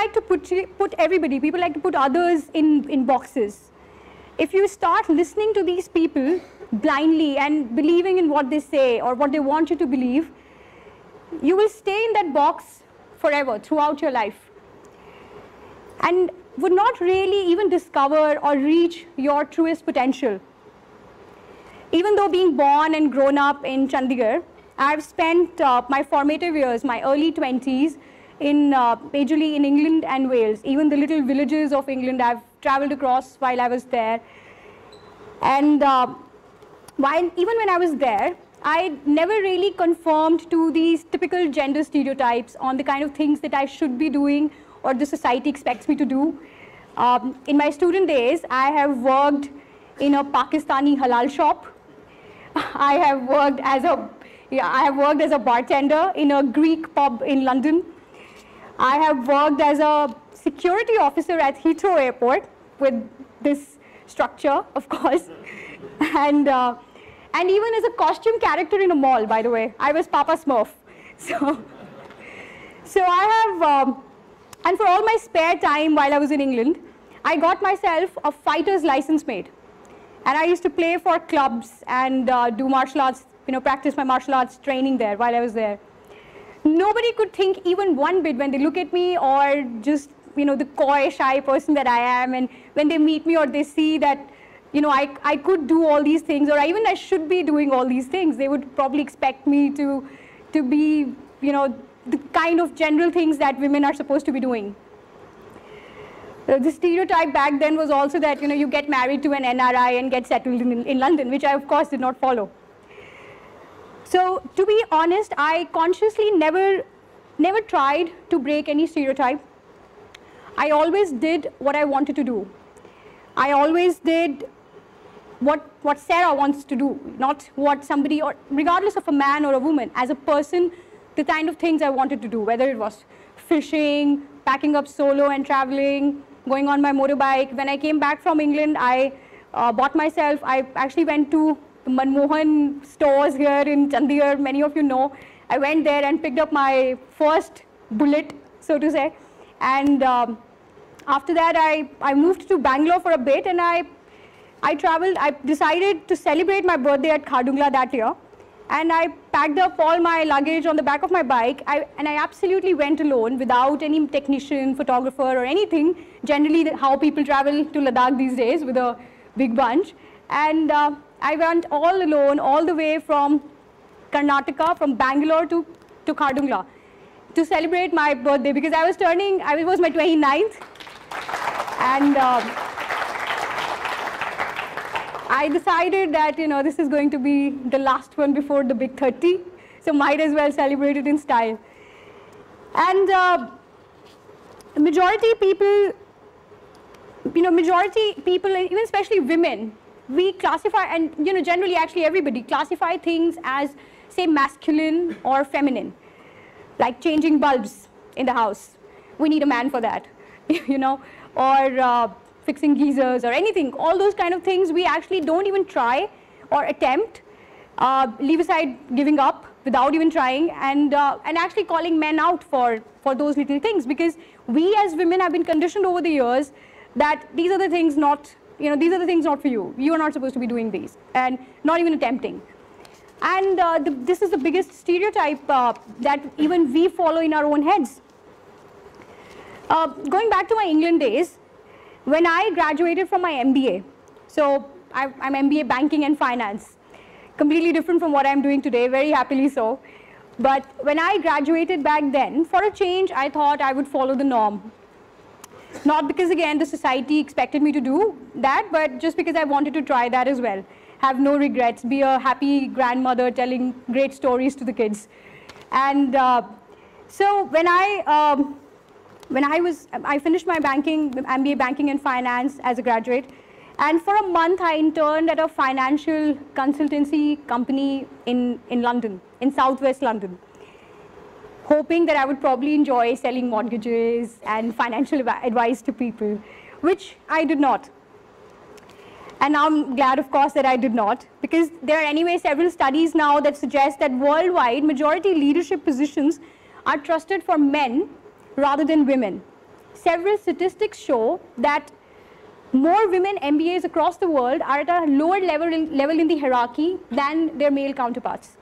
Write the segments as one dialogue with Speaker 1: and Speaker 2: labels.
Speaker 1: like to put everybody, people like to put others in boxes. If you start listening to these people blindly and believing in what they say or what they want you to believe, you will stay in that box forever, throughout your life, and would not really even discover or reach your truest potential. Even though being born and grown up in Chandigarh, I've spent my formative years, my early 20s, majorly in England and Wales. Even the little villages of England I've traveled across while I was there. And even when I was there, I never really conformed to these typical gender stereotypes on the kind of things that I should be doing or the society expects me to do. In my student days, I have worked in a Pakistani halal shop. I have worked as a bartender in a Greek pub in London. I have worked as a security officer at Heathrow Airport with this structure, of course, and even as a costume character in a mall, by the way. I was Papa Smurf. So I have, and for all my spare time while I was in England, I got myself a fighter's license made. And I used to play for clubs and do martial arts, practice my martial arts training there while I was there. Nobody could think even one bit when they look at me, or just, the coy, shy person that I am, and when they meet me or they see that, I could do all these things, or even I should be doing all these things, they would probably expect me to be, the kind of general things that women are supposed to be doing. The stereotype back then was also that, you get married to an NRI and get settled in London, which I, of course, did not follow. So, to be honest, I consciously never tried to break any stereotype. I always did what I wanted to do. I always did what Sarah wants to do, not what somebody, or regardless of a man or a woman, as a person, the kind of things I wanted to do, whether it was fishing, packing up solo and traveling, going on my motorbike. When I came back from England, I actually went to the Manmohan stores here in Chandigarh, many of you know. I went there and picked up my first bullet, so to say. And after that, I moved to Bangalore for a bit, and I traveled. I decided to celebrate my birthday at Khardungla that year. And I packed up all my luggage on the back of my bike, and I absolutely went alone without any technician, photographer, or anything. Generally, how people travel to Ladakh these days, with a big bunch. And I went all alone, all the way from Karnataka, from Bangalore to Khardungla, to celebrate my birthday, because it was my 29th. And I decided that, this is going to be the last one before the big 30, so might as well celebrate it in style. And majority people, even especially women, we classify, and generally actually everybody classify things as, say, masculine or feminine, like changing bulbs in the house. We need a man for that, or fixing geysers or anything. All those kind of things we actually don't even try or attempt, leave aside giving up without even trying, and actually calling men out for those little things, because we as women have been conditioned over the years that these are the things not, these are the things not for you. You are not supposed to be doing these, and not even attempting. And this is the biggest stereotype that even we follow in our own heads. Going back to my England days, when I graduated from my MBA, so I'm MBA Banking and Finance, completely different from what I'm doing today, very happily so. But when I graduated back then, for a change, I thought I would follow the norm. Not because, again, the society expected me to do that, but just because I wanted to try that as well. Have no regrets, be a happy grandmother telling great stories to the kids. And so when I finished my MBA Banking and Finance as a graduate, and for a month I interned at a financial consultancy company in London, in southwest London, hoping that I would probably enjoy selling mortgages and financial advice to people, which I did not. And now I'm glad, of course, that I did not, because there are anyway several studies now that suggest that worldwide majority leadership positions are trusted for men rather than women. several statistics show that more women MBAs across the world are at a lower level in the hierarchy than their male counterparts.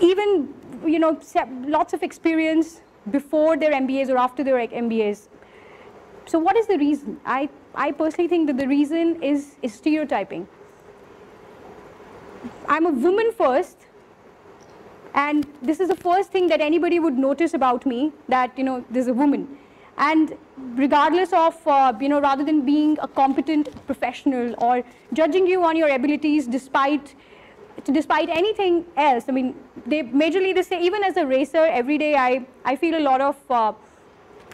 Speaker 1: Even, you know, lots of experience before their MBAs or after their MBAs. So what is the reason? I personally think that the reason is stereotyping. I'm a woman first, and this is the first thing that anybody would notice about me, that, you know, there's a woman. And regardless of, you know, rather than being a competent professional or judging you on your abilities despite anything else, I mean, majorly they say, even as a racer, every day I feel a lot of,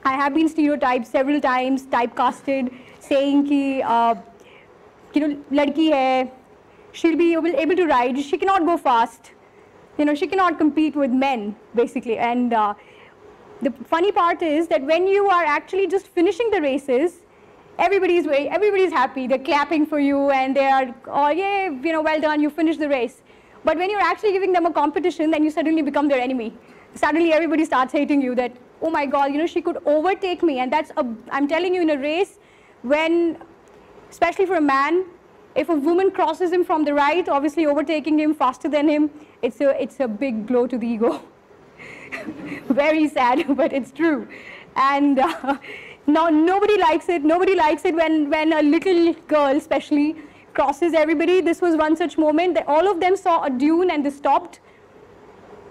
Speaker 1: I have been stereotyped several times, typecasted, saying ki, you know, ladki hai, she'll be able to ride, she cannot go fast, you know, she cannot compete with men, basically. And the funny part is that when you are actually just finishing the races, everybody's happy, they're clapping for you, and they are, oh yeah, you know, well done, you finished the race. But when you're actually giving them a competition, then you suddenly become their enemy. Suddenly everybody starts hating you, that, oh my God, you know, she could overtake me. And that's, I'm telling you, in a race, when, especially for a man, if a woman crosses him from the right, obviously overtaking him faster than him, it's a big blow to the ego. Very sad, but it's true. And no, nobody likes it. Nobody likes it when a little girl, especially, crosses everybody. This was one such moment that all of them saw a dune and they stopped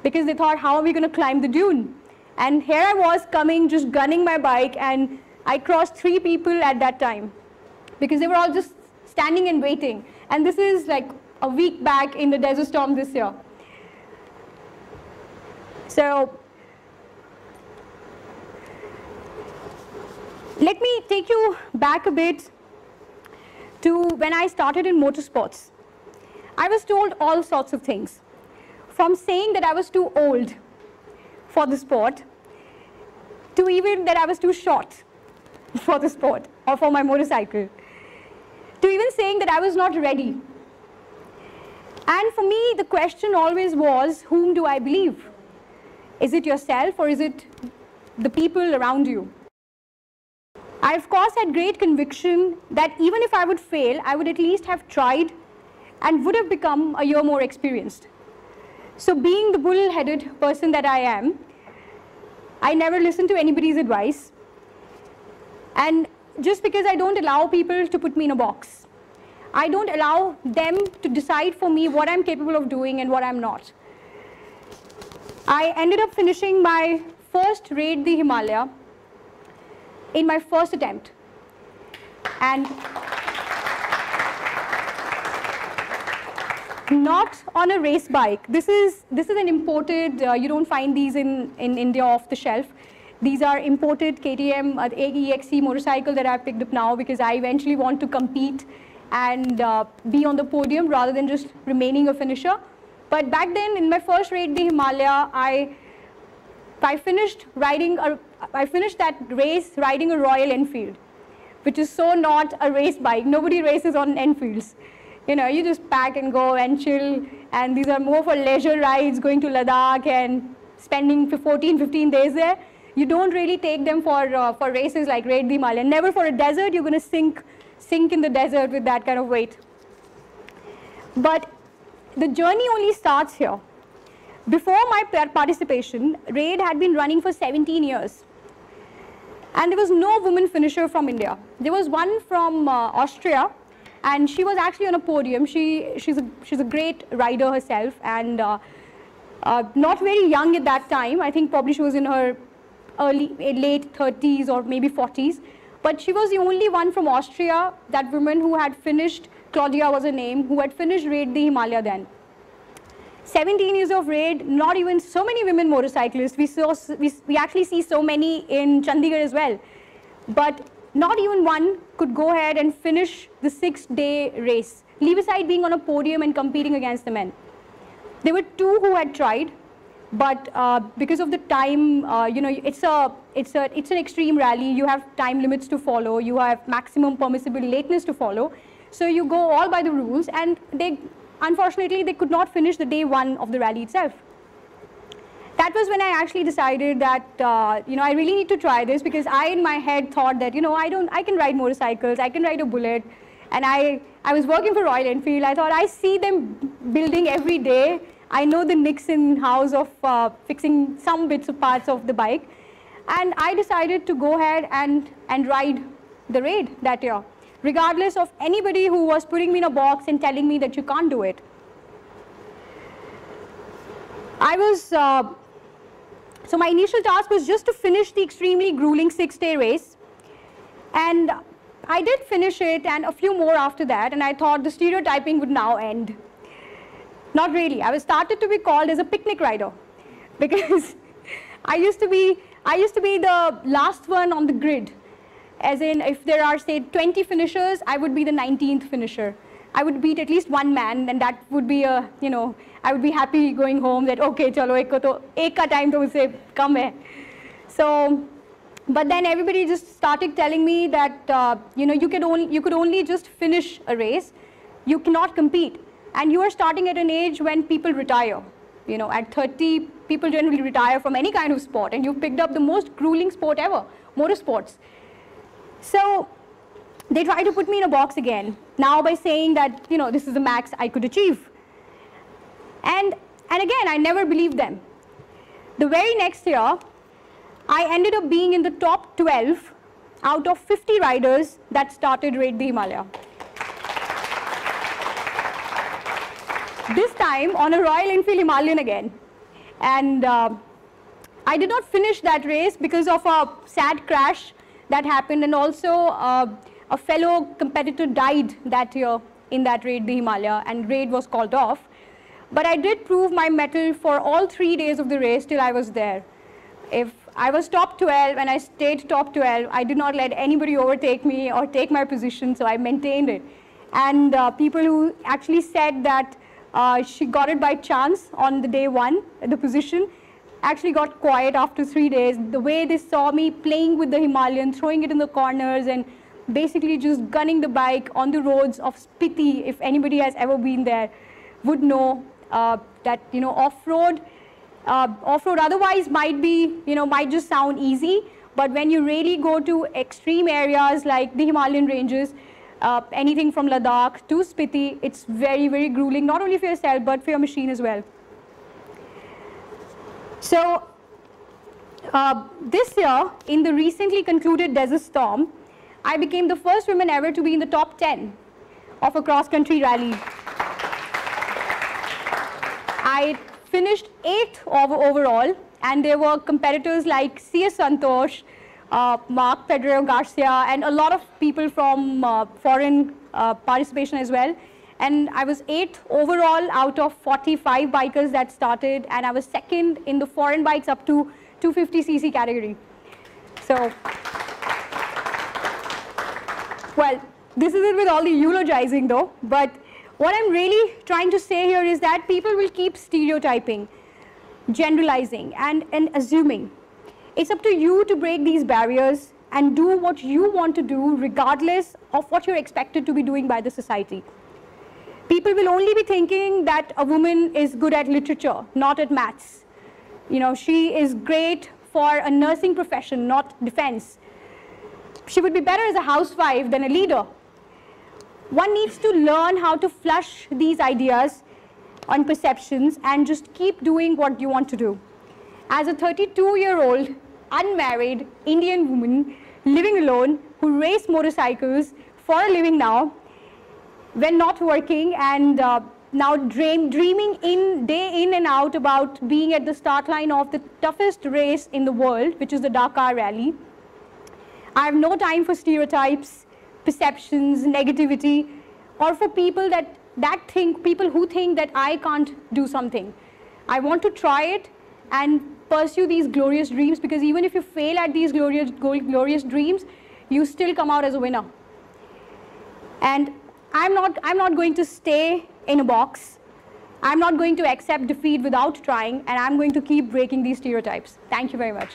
Speaker 1: because they thought, how are we going to climb the dune? And here I was coming, just gunning my bike, and I crossed 3 people at that time because they were all just standing and waiting. And this is like a week back in the Desert Storm this year. So let me take you back a bit to when I started in motorsports. I was told all sorts of things, from saying that I was too old for the sport, to even that I was too short for the sport or for my motorcycle, to even saying that I was not ready. And for me, the question always was, whom do I believe? Is it yourself or is it the people around you? I, of course, had great conviction that even if I would fail, I would at least have tried and would have become a year more experienced. So being the bull-headed person that I am, I never listened to anybody's advice. And just because I don't allow people to put me in a box, I don't allow them to decide for me what I'm capable of doing and what I'm not. I ended up finishing my first Raid the Himalaya in my first attempt. And not on a race bike. This is an imported, you don't find these in India off the shelf. These are imported KTM EXC motorcycle that I picked up now because I eventually want to compete and be on the podium rather than just remaining a finisher. But back then, in my first Raid the Himalaya, I finished that race riding a Royal Enfield, which is so not a race bike. Nobody races on Enfields. You know, you just pack and go and chill, and these are more for leisure rides, going to Ladakh and spending 14, 15 days there. You don't really take them for races like Raid the Himalaya. Never for a desert. You're going to sink in the desert with that kind of weight. But the journey only starts here. Before my participation, Raid had been running for 17 years. And there was no woman finisher from India. There was one from Austria, and she was actually on a podium. She's a great rider herself, and not very young at that time. I think probably she was in her late 30s or maybe 40s. But she was the only one from Austria, that woman who had finished, Claudia was her name, who had finished Raid the Himalaya then. 17 years of Raid, not even so many women motorcyclists. We actually see so many in Chandigarh as well. But not even one could go ahead and finish the 6-day race, leave aside being on a podium and competing against the men. There were 2 who had tried, but because of the time, you know, it's an extreme rally. You have time limits to follow. You have maximum permissible lateness to follow. So you go all by the rules, and unfortunately, they could not finish the day 1 of the rally itself. that was when I actually decided that, I really need to try this, because I, in my head, thought that, I can ride motorcycles, I can ride a Bullet. And I was working for Royal Enfield. I thought, I see them building every day. I know the nicks in house of fixing some bits of parts of the bike. And I decided to go ahead and ride the raid that year, regardless of anybody who was putting me in a box and telling me that you can't do it. So my initial task was just to finish the extremely grueling 6-day race. And I did finish it, and a few more after that, and I thought the stereotyping would now end. Not really. I was started to be called as a picnic rider, because I used to be the last one on the grid. As in, if there are, say, 20 finishers, I would be the 19th finisher. I would beat at least one man, and that would be a, I would be happy going home that, okay, chalo, ek ka time to usse kam hai. So, but then everybody just started telling me that, you could only just finish a race. You cannot compete. And you are starting at an age when people retire. At 30, people generally retire from any kind of sport, and you've picked up the most grueling sport ever, motorsports. So they tried to put me in a box again, now by saying that, this is the max I could achieve. And again, I never believed them. The very next year, I ended up being in the top 12 out of 50 riders that started Raid the Himalaya. This time on a Royal Enfield Himalayan again. And I did not finish that race because of a sad crash that happened, and also a fellow competitor died that year in that Raid the Himalaya, and raid was called off. But I did prove my mettle for all 3 days of the race till I was there. If I was top 12 and I stayed top 12, I did not let anybody overtake me or take my position, so I maintained it. And people who actually said that she got it by chance on the day one, the position, actually got quiet after 3 days. The way they saw me playing with the Himalayan, throwing it in the corners, and basically just gunning the bike on the roads of Spiti, if anybody has ever been there, would know that, off-road otherwise might just sound easy, but when you really go to extreme areas like the Himalayan ranges, anything from Ladakh to Spiti, it's very, very grueling, not only for yourself, but for your machine as well. So this year, in the recently concluded Desert Storm, I became the first woman ever to be in the top 10 of a cross-country rally. I finished 8th overall, and there were competitors like C.S. Santosh, Mark Pedro Garcia, and a lot of people from foreign participation as well. And I was 8th overall out of 45 bikers that started, and I was 2nd in the foreign bikes up to 250cc category. So, well, this is it with all the eulogizing though, but what I'm really trying to say here is that people will keep stereotyping, generalizing, and assuming. It's up to you to break these barriers and do what you want to do regardless of what you're expected to be doing by the society. People will only be thinking that a woman is good at literature, not at maths. She is great for a nursing profession, not defense. She would be better as a housewife than a leader. One needs to learn how to flush these ideas on perceptions and just keep doing what you want to do. As a 32-year-old, unmarried Indian woman living alone who races motorcycles for a living now, when not working, and now dreaming day in and out about being at the start line of the toughest race in the world, which is the Dakar Rally. I have no time for stereotypes, perceptions, negativity, or for people people who think that I can't do something. I want to try it and pursue these glorious dreams, because even if you fail at these glorious dreams, you still come out as a winner. And I'm not going to stay in a box. I'm not going to accept defeat without trying, and I'm going to keep breaking these stereotypes. Thank you very much.